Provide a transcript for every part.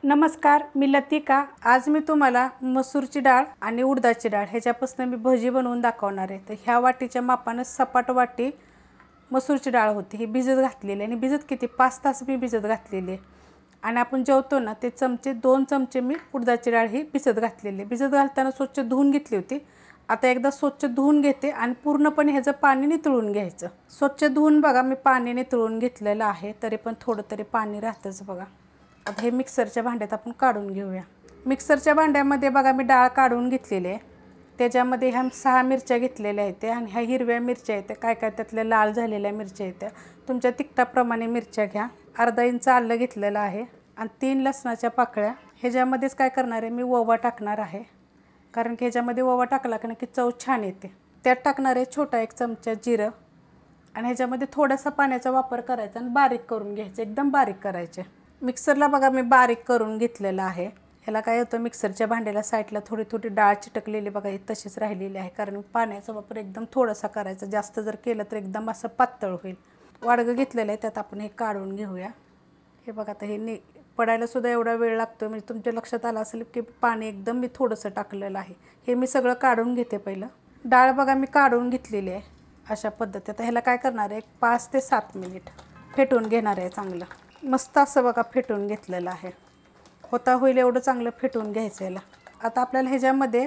नमस्कार, मी लतिका। आज मी तुम्हाला मसूरची डाळ आणि उडदाची डाळ ह्याच्यापासून मी भजी बनवून दाखवणार आहे। तर ह्या वाटीच्या मापाने सपाट वाटी मसूरची डाळ होती, ही भिजत घातलेली आणि भिजत किती 5 तास मी भिजत घातलेली आहे। आणि आपण जेवतो ना ते चमचे 2 चमचे मी उडदाची डाळ ही भिजत घातलेली आहे। भिजत घालताना स्वच्छ धुवून घेतली होती। आता एकदा स्वच्छ धुवून घेते आणि पूर्णपणे ह्याचं पाणी निथळून घ्यायचं। स्वच्छ धुवून बघा मी पाणी निथळून घेतलेलं आहे, तरी पण थोडं तरी पाणी राहतच बघा। आता हे मिक्सरच्या भांड्यात आपण काढून घेऊया। मिक्सरच्या भांड्यामध्ये बघा मी डाळ काढून घेतलेली आहे। त्याच्यामध्ये ह्या 6 मिरच्या घेतलेल्या आहेत आणि ह्या हिरव्या मिरच्या आहेत, काय काय त्यातल्या लाल झालेल्या मिरच्या आहेत। तुमच्या तिखटाप्रमाणे मिरच्या घ्या। अर्धा इंच आलं घेतलेलं आहे आणि 3 लसणाच्या पाकळ्या। ह्याच्यामध्येच काय करणार आहे मी ओवा टाकणार आहे, कारण की ह्याच्यामध्ये ओवा टाकला की नक्की चव छान येते। त्यात टाकणार आहे छोटा 1 चमचा जिरं आणि ह्याच्यामध्ये थोडासा पाण्याचा वापर करायचा आणि बारीक करून घ्यायचं, एकदम बारीक करायचे। मिक्सरला बघा मी बारीक करून घेतलेलं आहे। ह्याला काय होतं मिक्सरच्या भांड्याला साईडला थोडी थोडी डाळ चिटकलेली बघा ही तशीच राहिलेली आहे, कारण पाण्याचा वापर एकदम थोडासा करायचा, जास्त जर केलं तर एकदम असं पातळ होईल। वाडगं घेतलेलं आहे त्यात आपण हे काढून घेऊया। हे बघा आता हे पडायला सुद्धा एवढा वेळ लागतो, म्हणजे तुमच्या लक्षात आलं असेल की पाणी एकदम मी थोडंसं टाकलेलं आहे। हे मी सगळं काढून घेते। पहिलं डाळ बघा मी काढून घेतलेली आहे अशा पद्धतीत। आता ह्याला काय करणार आहे 5 ते 7 मिनिट फेटून घेणार आहे। चांगलं मस्त असं बघा फेटून घेतलेलं आहे, होता होईल एवढं चांगलं फेटून घ्यायचं याला। आता आपल्याला ह्याच्यामध्ये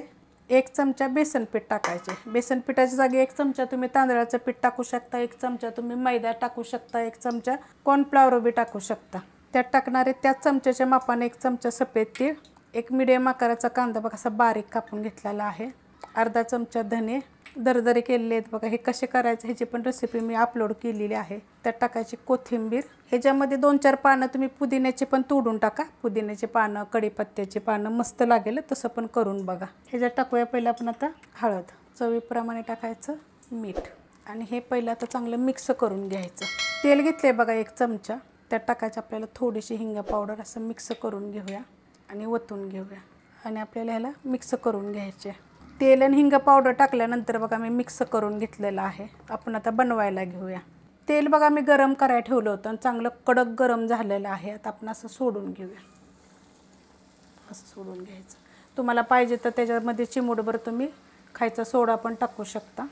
1 चमचा बेसन पीठ टाकायचे। बेसन पिठाच्या जागी 1 चमचा तुम्ही तांदळाचं पीठ टाकू शकता, 1 चमचा तुम्ही मैदा टाकू शकता, 1 चमचा कॉर्नफ्लॉवर बी टाकू शकता। त्यात टाकणारे त्याच चमच्याच्या मापाने 1 चमचा सफेद तीळ, 1 मीडियम आकाराचा कांदा बघा असा बारीक कापून घेतलेला आहे, अर्धा चमचा धने दरदरे केलेले आहेत बघा। हे कसे करायचे ह्याची पण रेसिपी मी अपलोड केलेली आहे। त्यात टाकायची कोथिंबीर, ह्याच्यामध्ये 2-4 पानं तुम्ही पुदिन्याची पण तोडून टाका, पुदिन्याची पानं कढीपत्त्याची पानं मस्त लागेल, तसं पण करून बघा। ह्याच्यात टाकूया पहिलं आपण आता हळद, चवीप्रमाणे टाकायचं मीठ आणि हे पहिलं आता चांगलं मिक्स करून घ्यायचं। तेल घेतले बघा 1 चमचा, त्यात टाकायचं आपल्याला थोडीशी हिंग पावडर, असं मिक्स करून घेऊया आणि वतून घेऊया आणि आपल्याला ह्याला मिक्स करून घ्यायचे। तेल आणि हिंग पावडर टाकल्यानंतर बघा मी मिक्स करून घेतलेलं आहे। आपण आता बनवायला घेऊया। तेल बघा मी गरम करायला ठेवलं होतं आणि चांगलं कडक गरम झालेलं आहे। आता आपण असं सोडून घेऊया, असं सोडून घ्यायचं। तुम्हाला पाहिजे तर त्याच्यामध्ये चिमूटभर तुम्ही खायचा सोडा पण टाकू शकता,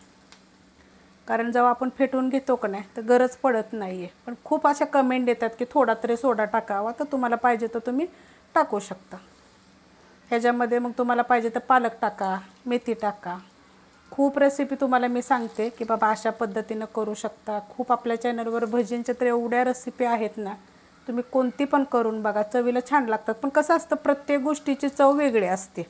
कारण जेव्हा आपण फेटून घेतो का नाही तर गरज पडत नाही आहे। पण खूप अशा कमेंट येतात की थोडा तरी सोडा टाकावा, तर तुम्हाला पाहिजे तर तुम्ही टाकू शकता। ह्याच्यामध्ये मग तुम्हाला पाहिजे तर पालक टाका, मेथी टाका। खूप रेसिपी तुम्हाला मी सांगते की बाबा अशा पद्धतीनं करू शकता। खूप आपल्या चॅनलवर भजींच्या तर एवढ्या रेसिपी आहेत ना, तुम्ही कोणती पण करून बघा, चवीला छान लागतात। पण कसं असतं प्रत्येक गोष्टीची चव वेगळी असते।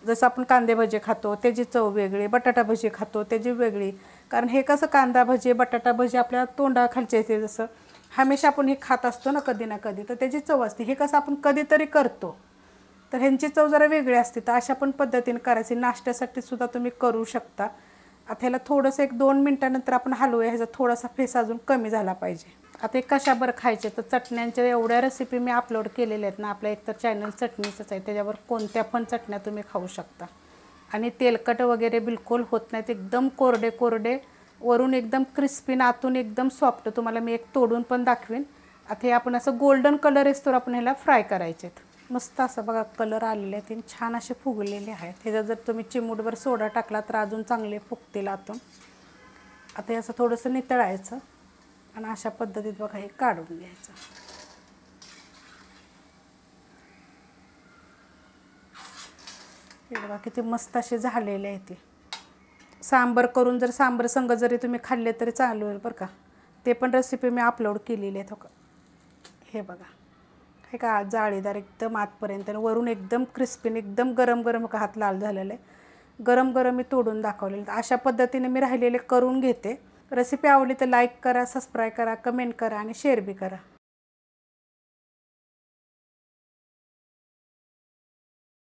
जसं आपण कांदे भजी खातो त्याची चव वेगळी, बटाटा भजी खातो त्याची वेगळी, कारण हे कसं कांदा भजी बटाटा भजी आपल्या तोंडाखालचे येते, जसं हमेशा आपण हे खात असतो ना कधी ना कधी, तर त्याची चव असते। हे कसं आपण कधीतरी करतो तर ह्यांची चव जरा वेगळी असते। तर अशा पण पद्धतीने करायची, नाश्त्यासाठी सुद्धा तुम्ही करू शकता। आता ह्याला थोडंसं 1-2 मिनटानंतर आपण हलवूया, ह्याचा थोडासा फेस अजून कमी झाला पाहिजे। आता हे कशाबरोबर खायचे तर चटण्यांच्या एवढ्या रेसिपी मी अपलोड केलेल्या आहेत ना, आपल्या एकतर चॅनल चटणीचंच आहे, त्याच्यावर कोणत्या पण चटण्या तुम्ही खाऊ शकता आणि तेलकट वगैरे बिलकुल होत नाहीत, एकदम कोरडे कोरडे, वरून एकदम क्रिस्पी, आतून एकदम सॉफ्ट। तुम्हाला मी एक तोडून पण दाखवेन। आता हे आपण असं गोल्डन कलर येतो आपण ह्याला फ्राय करायचे। मस्त असं बघा कलर आलेले आहेत, छान असे फुगलेले आहेत। ह्याच्यात जर तुम्ही चिमूटभर सोडा टाकला तर अजून चांगले फुगतील आतून। आता हे असं थोडंसं नितळायचं आणि अशा पद्धतीत बघा हे काढून घ्यायचं। हे बघा किती मस्त असे झालेले आहेत। सांबर करून जर सांबर संग जरी तुम्ही खाल्ले तरी चालू होईल बरं का, ते पण रेसिपी मी अपलोड केलेली आहे। हे बघा हे का जाळीदार एकदम आतपर्यंत, वरून एकदम क्रिस्पी, एकदम गरम गरम का हात लाल झालेला आहे, गरम गरम मी तोडून दाखवलेलं। अशा पद्धतीने मी राहिलेले करून घेते। रेसिपी आवडली तर लाईक करा, सबस्क्राईब करा, कमेंट करा आणि शेअर बी करा।